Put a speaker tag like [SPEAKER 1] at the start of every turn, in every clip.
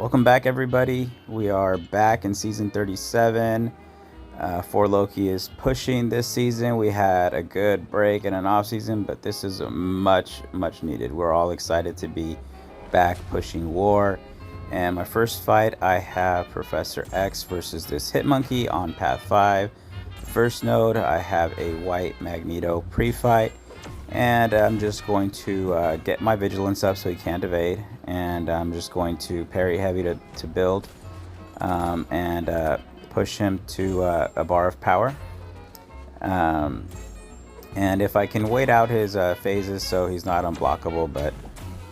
[SPEAKER 1] Welcome back, everybody. We are back in season 37. For Loki is pushing this season. We had a good break and an off season, but this is much needed. We're all excited to be back pushing war. And my first fight, I have Professor X versus this Hitmonkey on Path 5. First node, I have a white Magneto pre-fight. And I'm just going to get my vigilance up so he can't evade. And I'm just going to parry heavy to build and push him to a bar of power. And if I can wait out his phases so he's not unblockable, but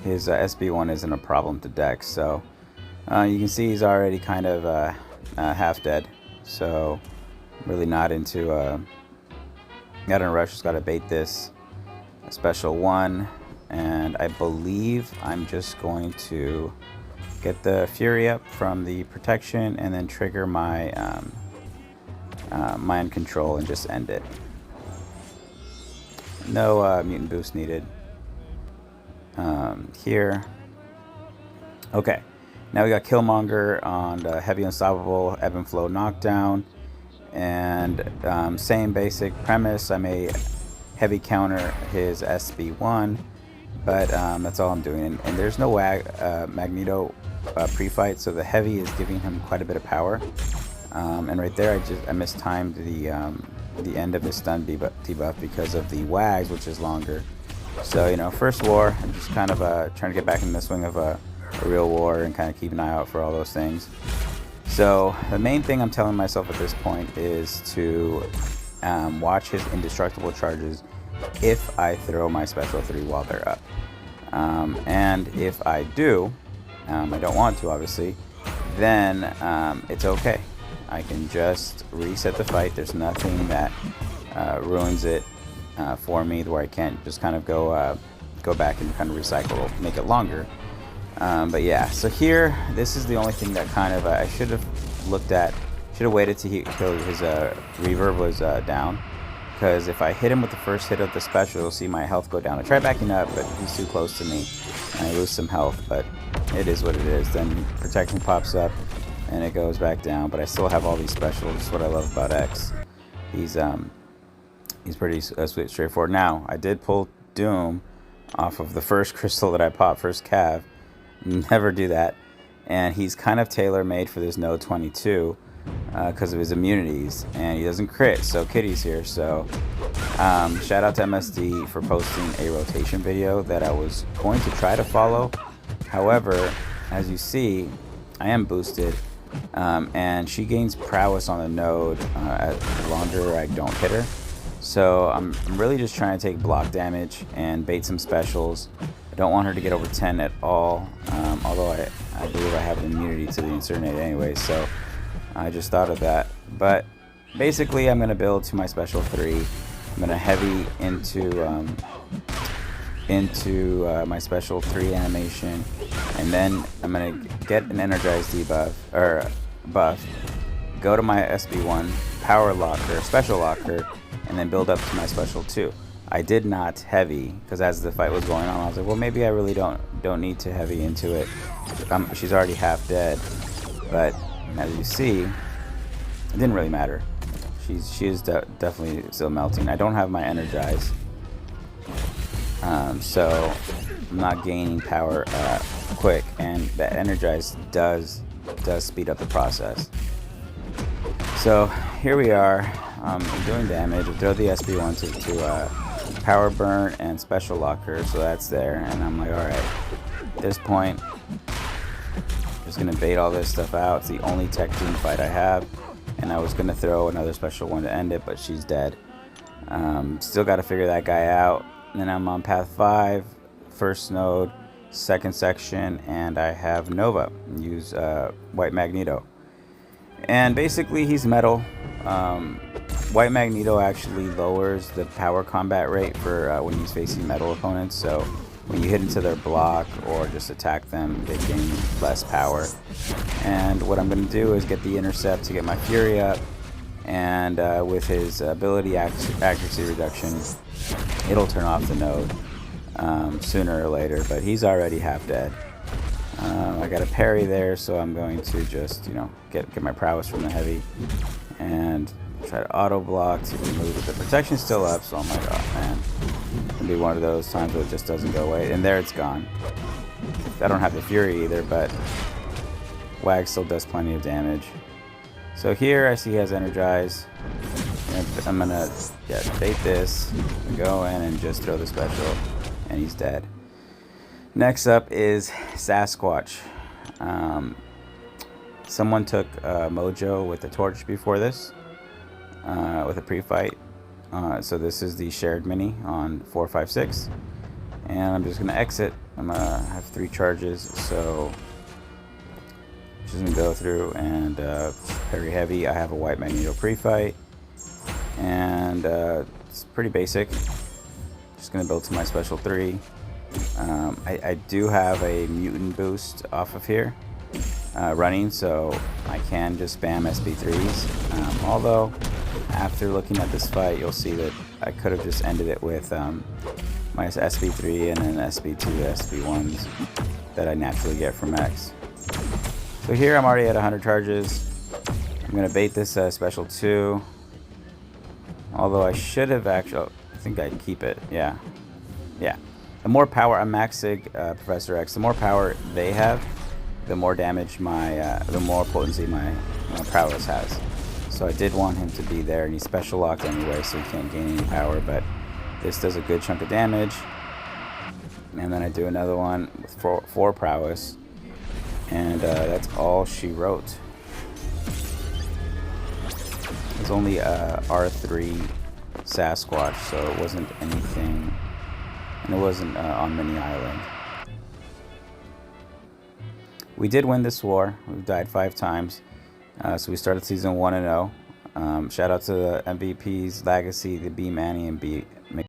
[SPEAKER 1] his SB1 isn't a problem to Dex. So you can see he's already kind of half dead. So really not into not in a rush, just got to bait this special one, and I believe I'm just going to get the Fury up from the protection and then trigger my mind control and just end it. No mutant boost needed here. Okay, now we got Killmonger on the heavy unstoppable ebb and flow knockdown, and same basic premise. I may heavy counter his SB1, but that's all I'm doing. And there's no Magneto pre-fight, so the heavy is giving him quite a bit of power. And right there, I mistimed the end of his stun debuff because of the wags, which is longer. So first war, I'm just kind of trying to get back in the swing of a real war and kind of keep an eye out for all those things. So the main thing I'm telling myself at this point is to watch his indestructible charges if I throw my special 3 while they're up. And if I do, I don't want to obviously, then it's okay. I can just reset the fight. There's nothing that ruins it for me where I can't just kind of go back and kind of recycle, make it longer. But yeah, so here, this is the only thing that kind of I should have looked at. Should have waited till his reverb was down, because if I hit him with the first hit of the special, you'll see my health go down. I try backing up, but he's too close to me, and I lose some health, but it is what it is. Then protection pops up, and it goes back down, but I still have all these specials. That's what I love about X. He's pretty straightforward. Now, I did pull Doom off of the first crystal that I popped, first Cav. Never do that. And he's kind of tailor-made for this node 22. Because of his immunities, and he doesn't crit, so Kitty's here. So shout out to MSD for posting a rotation video that I was going to try to follow. However, as you see, I am boosted, and she gains prowess on the node the longer I don't hit her. So I'm really just trying to take block damage and bait some specials. I don't want her to get over 10 at all, although I believe I have an immunity to the Incernate anyway, so I just thought of that. But basically, I'm going to build to my special 3. I'm going to heavy into my special 3 animation, and then I'm going to get an energized debuff or buff, go to my SB1 power locker, special locker, and then build up to my special 2. I did not heavy because as the fight was going on, I was like, well, maybe I really don't need to heavy into it. She's already half dead, but as you see, it didn't really matter. She is definitely still melting. I don't have my energize, so I'm not gaining power quick, and the energize does speed up the process. So here we are. I'm doing damage. I throw the SB1 to power burn and special locker, so that's there. And I'm like, all right, at this point, just gonna bait all this stuff out. It's the only tech team fight I have, and I was gonna throw another special one to end it, but she's dead. Still got to figure that guy out. And then I'm on path 5, first node, second section, and I have Nova. Use white Magneto, and basically he's metal. White Magneto actually lowers the power combat rate for when he's facing metal opponents. So when you hit into their block or just attack them, they gain less power. And what I'm going to do is get the intercept to get my Fury up, and with his ability accuracy reduction, it'll turn off the node sooner or later, but he's already half dead. I got a parry there, so I'm going to just, you know, get my prowess from the heavy and try to auto block to remove it. The protection's still up, so oh my god, man. It's gonna be one of those times where it just doesn't go away. And there it's gone. I don't have the Fury either, but Wag still does plenty of damage. So here I see he has Energize. I'm gonna bait this, go in and just throw the special, and he's dead. Next up is Sasquatch. Someone took Mojo with a torch before this, with a pre-fight. So this is the shared mini on 456, and I'm just gonna exit. I'm gonna have 3 charges, so just gonna go through and very heavy. I have a white Magneto pre-fight, and it's pretty basic. Just gonna build to my special 3. I do have a mutant boost off of here running, so I can just spam SB3s. Although, after looking at this fight, you'll see that I could have just ended it with my SB3 and then SB2, SB1s that I naturally get from X. So here I'm already at 100 charges. I'm going to bait this special 2. Although I should have actually... I think I keep it. Yeah. The more power... I'm maxing Professor X. The more power they have, the more damage my... the more potency my prowess has. So I did want him to be there, and he's special locked anyway, so he can't gain any power, but this does a good chunk of damage. And then I do another one with 4 prowess. And that's all she wrote. It's only R3 Sasquatch, so it wasn't anything, and it wasn't on Mini Island. We did win this war. We've died 5 times, so we started season 1-0. Shout out to the MVPs, Legacy, the B Manny, and B